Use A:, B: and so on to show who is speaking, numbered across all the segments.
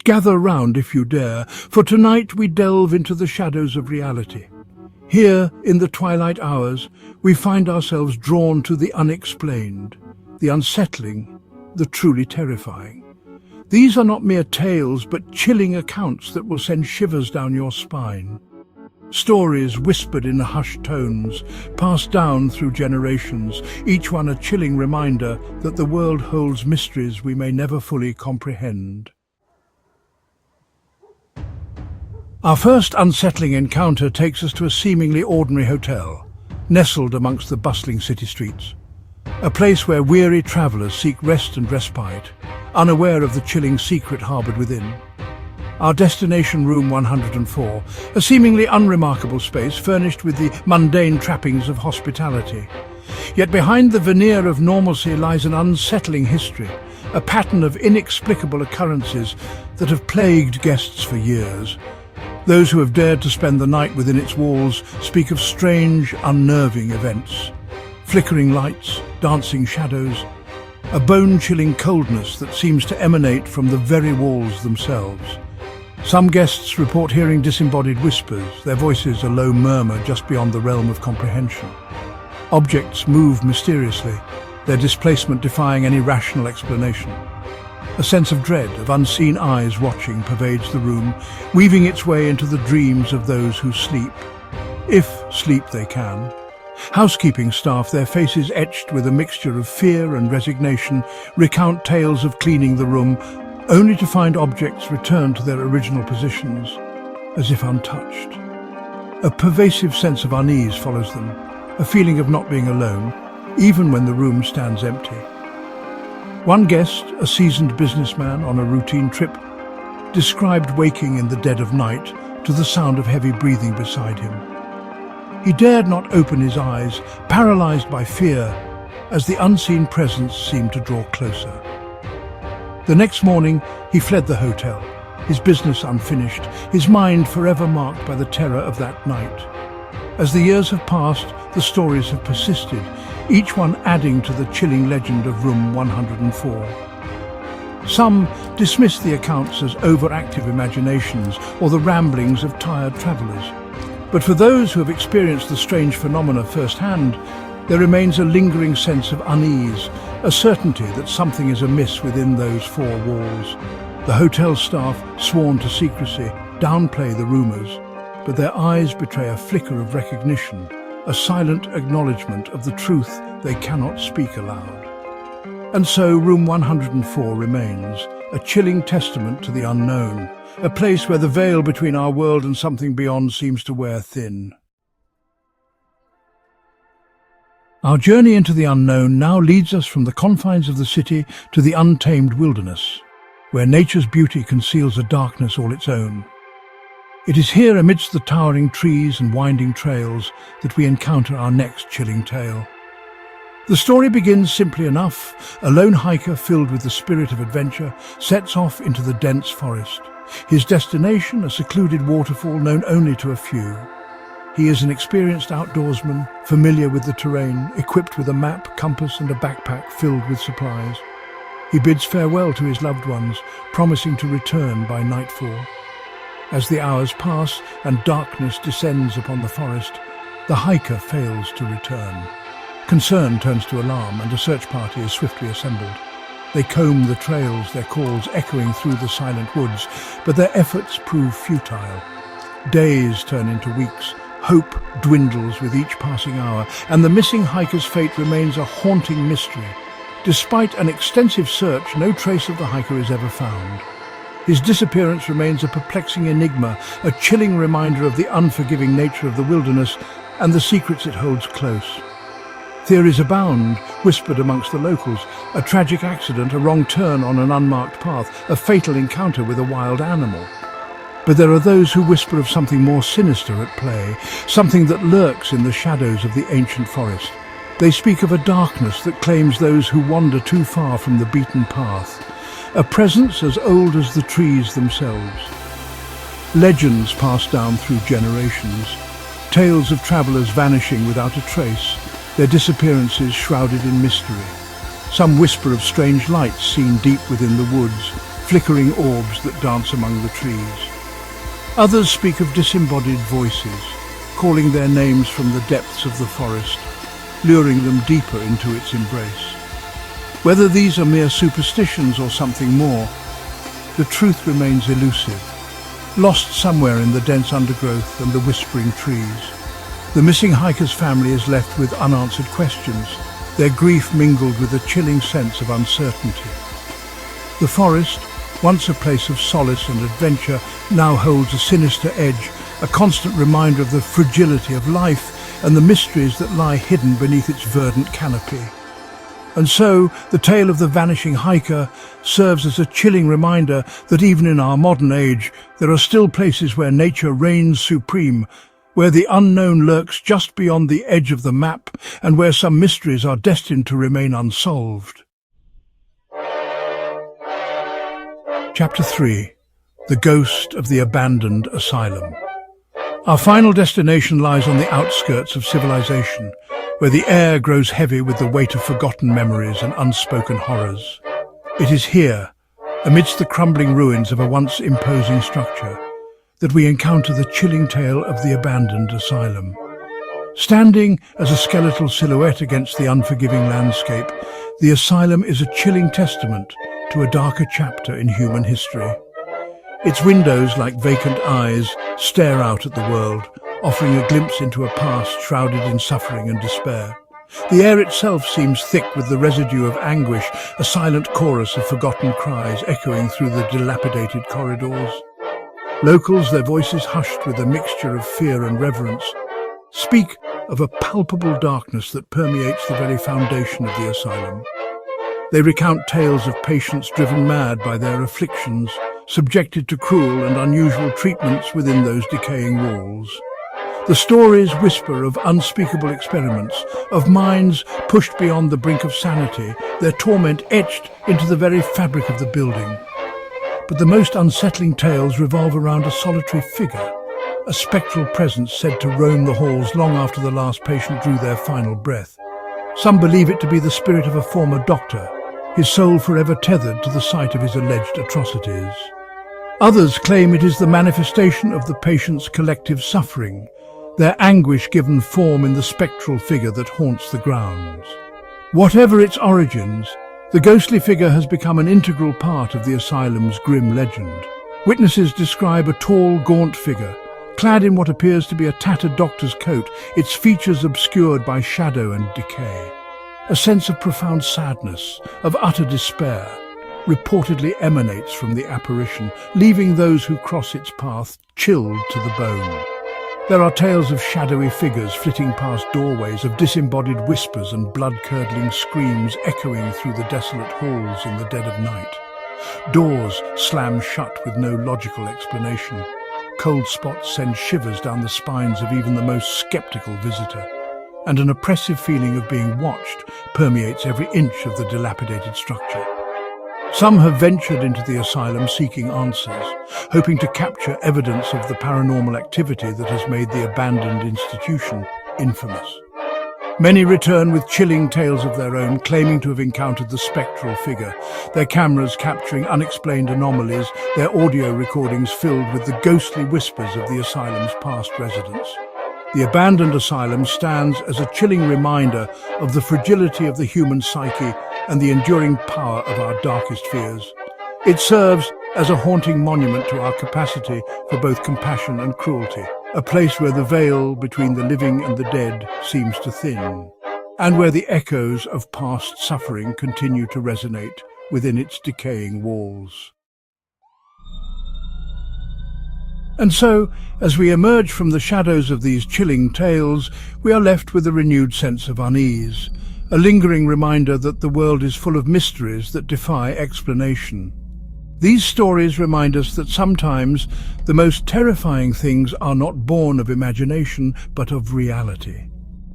A: Gather round if you dare, for tonight we delve into the shadows of reality. Here, in the twilight hours, we find ourselves drawn to the unexplained, the unsettling, the truly terrifying. These are not mere tales, but chilling accounts that will send shivers down your spine. Stories whispered in hushed tones, passed down through generations, each one a chilling reminder that the world holds mysteries we may never fully comprehend. Our first unsettling encounter takes us to a seemingly ordinary hotel, nestled amongst the bustling city streets. A place where weary travellers seek rest and respite, unaware of the chilling secret harboured within. Our destination, room 104, a seemingly unremarkable space furnished with the mundane trappings of hospitality. Yet behind the veneer of normalcy lies an unsettling history, a pattern of inexplicable occurrences that have plagued guests for years. Those who have dared to spend the night within its walls speak of strange, unnerving events. Flickering lights, dancing shadows, a bone-chilling coldness that seems to emanate from the very walls themselves. Some guests report hearing disembodied whispers, their voices a low murmur just beyond the realm of comprehension. Objects move mysteriously, their displacement defying any rational explanation. A sense of dread, of unseen eyes watching, pervades the room, weaving its way into the dreams of those who sleep, if sleep they can. Housekeeping staff, their faces etched with a mixture of fear and resignation, recount tales of cleaning the room, only to find objects return to their original positions, as if untouched. A pervasive sense of unease follows them, a feeling of not being alone, even when the room stands empty. One guest, a seasoned businessman on a routine trip, described waking in the dead of night to the sound of heavy breathing beside him. He dared not open his eyes, paralyzed by fear, as the unseen presence seemed to draw closer. The next morning, he fled the hotel, his business unfinished, his mind forever marked by the terror of that night. As the years have passed, the stories have persisted, each one adding to the chilling legend of room 104. Some dismiss the accounts as overactive imaginations or the ramblings of tired travellers. But for those who have experienced the strange phenomena firsthand, there remains a lingering sense of unease, a certainty that something is amiss within those four walls. The hotel staff, sworn to secrecy, downplay the rumours, but their eyes betray a flicker of recognition, a silent acknowledgement of the truth they cannot speak aloud. And so room 104 remains, a chilling testament to the unknown, a place where the veil between our world and something beyond seems to wear thin. Our journey into the unknown now leads us from the confines of the city to the untamed wilderness, where nature's beauty conceals a darkness all its own. It is here, amidst the towering trees and winding trails, that we encounter our next chilling tale. The story begins simply enough. A lone hiker filled with the spirit of adventure sets off into the dense forest. His destination, a secluded waterfall known only to a few. He is an experienced outdoorsman, familiar with the terrain, equipped with a map, compass and a backpack filled with supplies. He bids farewell to his loved ones, promising to return by nightfall. As the hours pass and darkness descends upon the forest, the hiker fails to return. Concern turns to alarm and a search party is swiftly assembled. They comb the trails, their calls echoing through the silent woods, but their efforts prove futile. Days turn into weeks, hope dwindles with each passing hour, and the missing hiker's fate remains a haunting mystery. Despite an extensive search, no trace of the hiker is ever found. His disappearance remains a perplexing enigma, a chilling reminder of the unforgiving nature of the wilderness and the secrets it holds close. Theories abound, whispered amongst the locals. A tragic accident, a wrong turn on an unmarked path, a fatal encounter with a wild animal. But there are those who whisper of something more sinister at play, something that lurks in the shadows of the ancient forest. They speak of a darkness that claims those who wander too far from the beaten path, a presence as old as the trees themselves. Legends passed down through generations, tales of travellers vanishing without a trace, their disappearances shrouded in mystery. Some whisper of strange lights seen deep within the woods, flickering orbs that dance among the trees. Others speak of disembodied voices, calling their names from the depths of the forest, luring them deeper into its embrace. Whether these are mere superstitions or something more, the truth remains elusive, lost somewhere in the dense undergrowth and the whispering trees. The missing hiker's family is left with unanswered questions, their grief mingled with a chilling sense of uncertainty. The forest, once a place of solace and adventure, now holds a sinister edge, a constant reminder of the fragility of life and the mysteries that lie hidden beneath its verdant canopy. And so, the tale of the vanishing hiker serves as a chilling reminder that even in our modern age, there are still places where nature reigns supreme, where the unknown lurks just beyond the edge of the map, and where some mysteries are destined to remain unsolved. Chapter 3. The Ghost of the Abandoned Asylum. Our final destination lies on the outskirts of civilization, where the air grows heavy with the weight of forgotten memories and unspoken horrors. It is here, amidst the crumbling ruins of a once imposing structure, that we encounter the chilling tale of the abandoned asylum. Standing as a skeletal silhouette against the unforgiving landscape, the asylum is a chilling testament to a darker chapter in human history. Its windows, like vacant eyes, stare out at the world, offering a glimpse into a past shrouded in suffering and despair. The air itself seems thick with the residue of anguish, a silent chorus of forgotten cries echoing through the dilapidated corridors. Locals, their voices hushed with a mixture of fear and reverence, speak of a palpable darkness that permeates the very foundation of the asylum. They recount tales of patients driven mad by their afflictions, subjected to cruel and unusual treatments within those decaying walls. The stories whisper of unspeakable experiments, of minds pushed beyond the brink of sanity, their torment etched into the very fabric of the building. But the most unsettling tales revolve around a solitary figure, a spectral presence said to roam the halls long after the last patient drew their final breath. Some believe it to be the spirit of a former doctor, his soul forever tethered to the site of his alleged atrocities. Others claim it is the manifestation of the patient's collective suffering, their anguish given form in the spectral figure that haunts the grounds. Whatever its origins, the ghostly figure has become an integral part of the asylum's grim legend. Witnesses describe a tall, gaunt figure, clad in what appears to be a tattered doctor's coat, its features obscured by shadow and decay. A sense of profound sadness, of utter despair, reportedly emanates from the apparition, leaving those who cross its path chilled to the bone. There are tales of shadowy figures flitting past doorways, of disembodied whispers and blood-curdling screams echoing through the desolate halls in the dead of night. Doors slam shut with no logical explanation. Cold spots send shivers down the spines of even the most skeptical visitor, and an oppressive feeling of being watched permeates every inch of the dilapidated structure. Some have ventured into the asylum seeking answers, hoping to capture evidence of the paranormal activity that has made the abandoned institution infamous. Many return with chilling tales of their own, claiming to have encountered the spectral figure, their cameras capturing unexplained anomalies, their audio recordings filled with the ghostly whispers of the asylum's past residents. The abandoned asylum stands as a chilling reminder of the fragility of the human psyche and the enduring power of our darkest fears. It serves as a haunting monument to our capacity for both compassion and cruelty, a place where the veil between the living and the dead seems to thin, and where the echoes of past suffering continue to resonate within its decaying walls. And so, as we emerge from the shadows of these chilling tales, we are left with a renewed sense of unease, a lingering reminder that the world is full of mysteries that defy explanation. These stories remind us that sometimes the most terrifying things are not born of imagination, but of reality.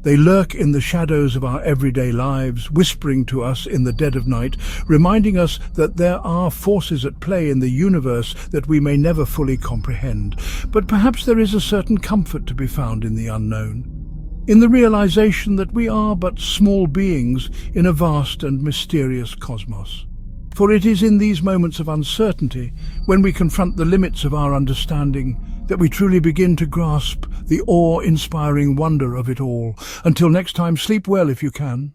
A: They lurk in the shadows of our everyday lives, whispering to us in the dead of night, reminding us that there are forces at play in the universe that we may never fully comprehend. But perhaps there is a certain comfort to be found in the unknown, in the realization that we are but small beings in a vast and mysterious cosmos. For it is in these moments of uncertainty, when we confront the limits of our understanding, that we truly begin to grasp the awe-inspiring wonder of it all. Until next time, sleep well if you can.